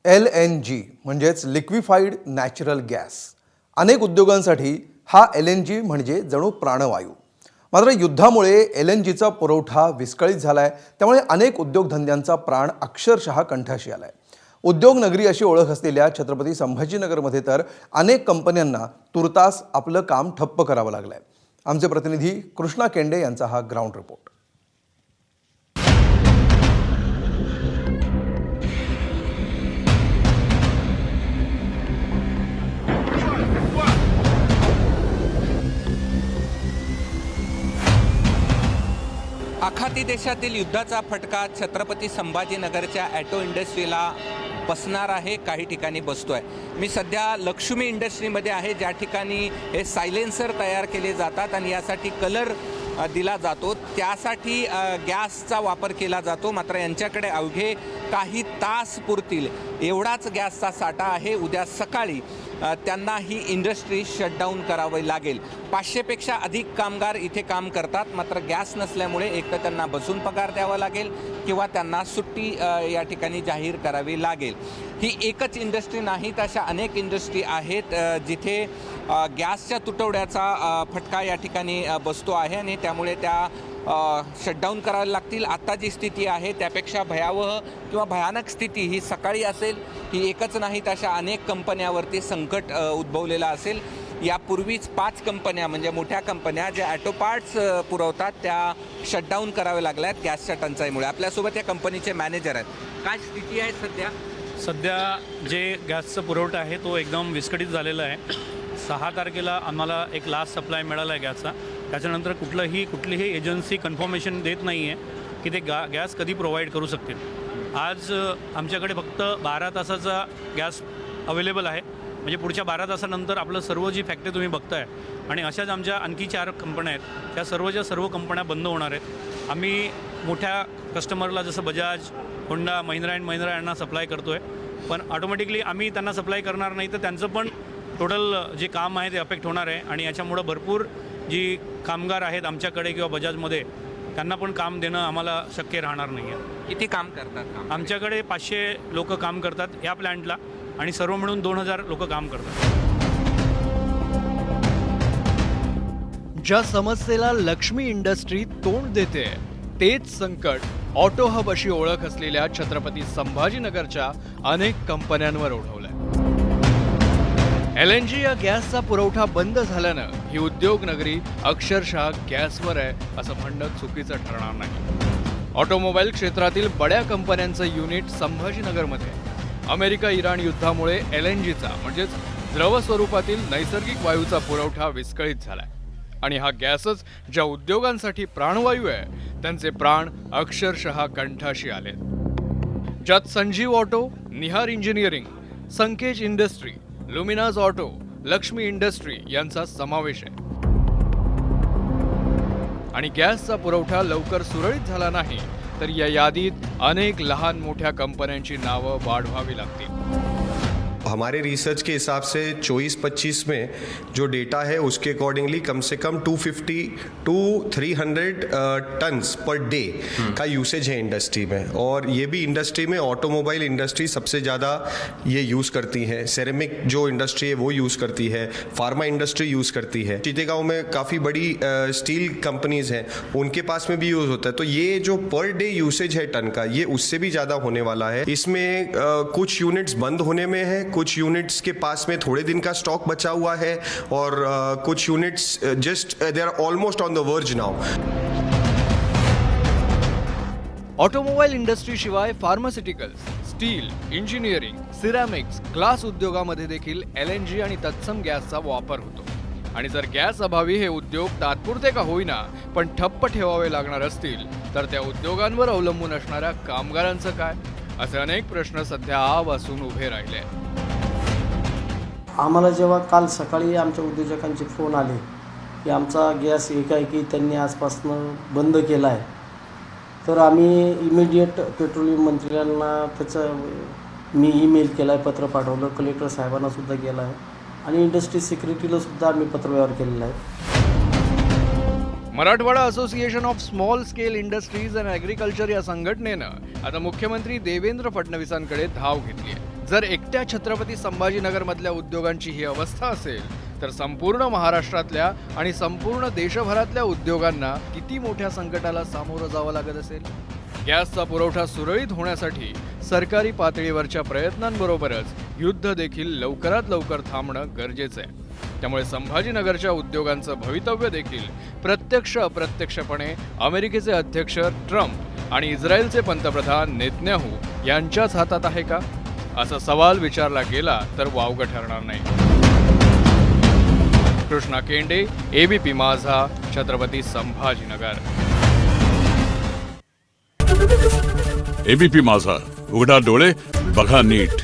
LNG म्हणजेच liquefied natural gas. अनेक उद्योगांसाठी हा LNG म्हणजे जणू प्राणवायू. मात्र युद्धामुळे LNGचा पुरवठा विस्कळीत झालाय. त्यामुळे अनेक उद्योगधंद्यांचा प्राण अक्षरशः कंठाशी आलाय. उद्योग नगरी अशी ओळख असलेल्या छत्रपती संभाजीनगरमध्ये तर अनेक कंपन्यांना तुर्तास आपलं काम ठप्प करावं लागलंय. आमचे प्रतिनिधी कृष्णा केंडे यांचा हा ग्राउंड रिपोर्ट. आखाती देशातील युद्धाचा फटका छत्रपती संभाजीनगरच्या ॲटो इंडस्ट्रीला बसणार आहे. काही ठिकाणी बसतोय. मी सध्या लक्ष्मी इंडस्ट्रीमध्ये आहे, ज्या ठिकाणी हे सायलेन्सर तयार केले जातात आणि यासाठी कलर दिला जातो. त्यासाठी गॅसचा वापर केला जातो. मात्र यांच्याकडे अवघे काही तास पुरतील एवढाच गॅसचा साठा आहे. उद्या सकाळी त्यांना ही इंडस्ट्री शटडाऊन करावी लागेल. 500पेक्षा अधिक कामगार इथे काम करतात. मात्र गॅस नसल्यामुळे एक तर त्यांना बसून पगार द्यावा लागेल किंवा त्यांना सुट्टी या ठिकाणी जाहीर करावी लागेल. ही एकच इंडस्ट्री नाही, अशा अनेक इंडस्ट्री आहेत जिथे गॅसच्या तुटवड्याचा फटका या ठिकाणी बसतो आहे आणि त्यामुळे त्या शटडाऊन करायला लागतील. आत्ता जी स्थिती आहे त्यापेक्षा भयावह किंवा भयानक स्थिती ही सकाळी असेल. ही एकच नाहीत, अशा अनेक कंपन्यावरती संकट उद्भवलेलं असेल. यापूर्वीच 5 कंपन्या म्हणजे मोठ्या कंपन्या ज्या ॲटो पार्ट्स पुरवतात त्या शटडाऊन कराव्या लागल्यात गॅसच्या टंचाईमुळे. आपल्यासोबत या कंपनीचे मॅनेजर आहेत. काय स्थिती आहे सध्या जे गॅसचा पुरवठा आहे तो एकदम विस्कळीत झालेला आहे. 6 तारखेला आम्हाला एक लास्ट सप्लाय मिळाला आहे गॅसचा. त्याच्यानंतर कुठलीही एजन्सी कन्फर्मेशन देत नाही आहे की ते गॅस कधी प्रोव्हाइड करू शकतील. आज आमच्याकडे फक्त 12 तासाचा गॅस अवेलेबल आहे. म्हणजे पुढच्या 12 तासानंतर आपलं सर्व जी फॅक्टरी तुम्ही बघताय आणि अशाच आमच्या आणखी 4 कंपन्या आहेत, त्या सर्व कंपन्या बंद होणार आहेत. आम्ही मोठ्या कस्टमरला जसं बजाज, होंडा, महिंद्रा अँड महिंद्रा यांना सप्लाय करतो आहे. पण ऑटोमॅटिकली आम्ही त्यांना सप्लाय करणार नाही तर त्यांचं पण टोटल जे काम आहे ते अफेक्ट होणार आहे. आणि याच्यामुळं भरपूर जी कामगार आहेत आमच्याकडे किंवा बजाजमध्ये त्यांना पण काम देणं आम्हाला शक्य राहणार नाही आहे. किती काम करतात? आमच्याकडे 500 लोक काम करतात या प्लॅन्टला आणि सर्व मिळून 2000 लोक काम करतात. ज्या समस्येला लक्ष्मी इंडस्ट्री तोंड देते तेच संकट ऑटो हब अशी ओळख असलेल्या छत्रपती संभाजीनगरच्या अनेक कंपन्यांवर ओढवलंय. LNG या गॅसचा पुरवठा बंद झाल्यानं ही उद्योग नगरी अक्षरशः गॅसवर आहे असं म्हणणं चुकीचं ठरणार नाही. ऑटोमोबाईल क्षेत्रातील बड्या कंपन्यांचं युनिट संभाजीनगरमध्ये अमेरिका इराण युद्धामुळे LNGचा म्हणजेच द्रव स्वरूपातील नैसर्गिक वायूचा पुरवठा विस्कळीत झालाय. आणि हा गॅसच ज्या उद्योगांसाठी प्राणवायू आहे त्यांचे प्राण अक्षरशः कंठाशी आले. ज्यात Sanjeev auto, Nihar engineering, Sankesh industry, लुमिनाज ऑटो, लक्ष्मी इंडस्ट्री यांचा समावेश आहे. आणि गॅसचा पुरवठा लवकर सुरळीत झाला नाही तर या यादीत अनेक लहान मोठ्या कंपन्यांची नावं वाढवावी लागतील. हमारे रिसर्च के हिसाब से 24-25 में जो डेटा है उसके अकॉर्डिंगली कम से कम 250 टू 300 टन्स पर डे का यूसेज है इंडस्ट्री में. और ये भी इंडस्ट्री में ऑटोमोबाइल इंडस्ट्री सबसे ज़्यादा ये यूज़ करती है. सेरेमिक जो इंडस्ट्री है वो यूज़ करती है. फार्मा इंडस्ट्री यूज़ करती है. चितेगांव में काफ़ी बड़ी स्टील कंपनीज हैं, उनके पास में भी यूज़ होता है. तो ये जो पर डे यूसेज है टन का, ये उससे भी ज़्यादा होने वाला है. इसमें कुछ यूनिट्स बंद होने में है, कुछ यूनिट्स के पास में थोड़े दिन का स्टॉक बचा हुआ है और कुछ units just they are almost on the वर्ज नाउ. ऑटोमोबाईल इंडस्ट्री शिवाय pharmaceuticals, steel, engineering, ceramics, glass उद्योगामध्ये देखील LNG आणि तत्सम गॅसचा वापर होतो. आणि जर गॅस अभावी हे उद्योग तात्पुरते का होईना पण ठप्प ठेवावे लागणार असतील तर त्या उद्योगांवर अवलंबून असणाऱ्या कामगारांचं काय, असे अनेक प्रश्न सध्या आवासून उभे राहिले. आम्हाला जेव्हा काल सकाळी आमच्या उद्योजकांचे फोन आले की आमचा गॅस एकाएकी त्यांनी आजपासून बंद केला आहे, तर आम्ही इमिडिएट पेट्रोलियम मंत्र्यांना मी ईमेल केला आहे, पत्र पाठवलं, कलेक्टर साहेबांनासुद्धा केलं आहे आणि इंडस्ट्री सेक्रेटरीलासुद्धा आम्ही पत्रव्यवहार केलेला आहे. Marathwada association of small scale industries and agriculture या संघटनेनं आता मुख्यमंत्री देवेंद्र फडणवीसांकडे धाव घेतली आहे. जर एकट्या छत्रपती संभाजीनगरमधल्या उद्योगांची ही अवस्था असेल तर संपूर्ण महाराष्ट्रातल्या आणि संपूर्ण देशभरातल्या उद्योगांना किती मोठ्या संकटाला सामोरं जावं लागत असेल. गॅसचा पुरवठा सुरळीत होण्यासाठी सरकारी पातळीवरच्या प्रयत्नांबरोबरच युद्ध देखील लवकरात लवकर थांबणं गरजेचं आहे. त्यामुळे संभाजीनगरच्या उद्योगांचं भवितव्य देखील प्रत्यक्ष अप्रत्यक्षपणे अमेरिकेचे अध्यक्ष ट्रम्प आणि इस्रायलचे पंतप्रधान नेतन्याहू यांच्याच हातात आहे का, असा सवाल विचारला गेला तर वावगं ठरणार नाही. कृष्णा केंडे, ABP माझा, छत्रपती संभाजीनगर. ABP माझा, उघडा डोळे बघा नीट.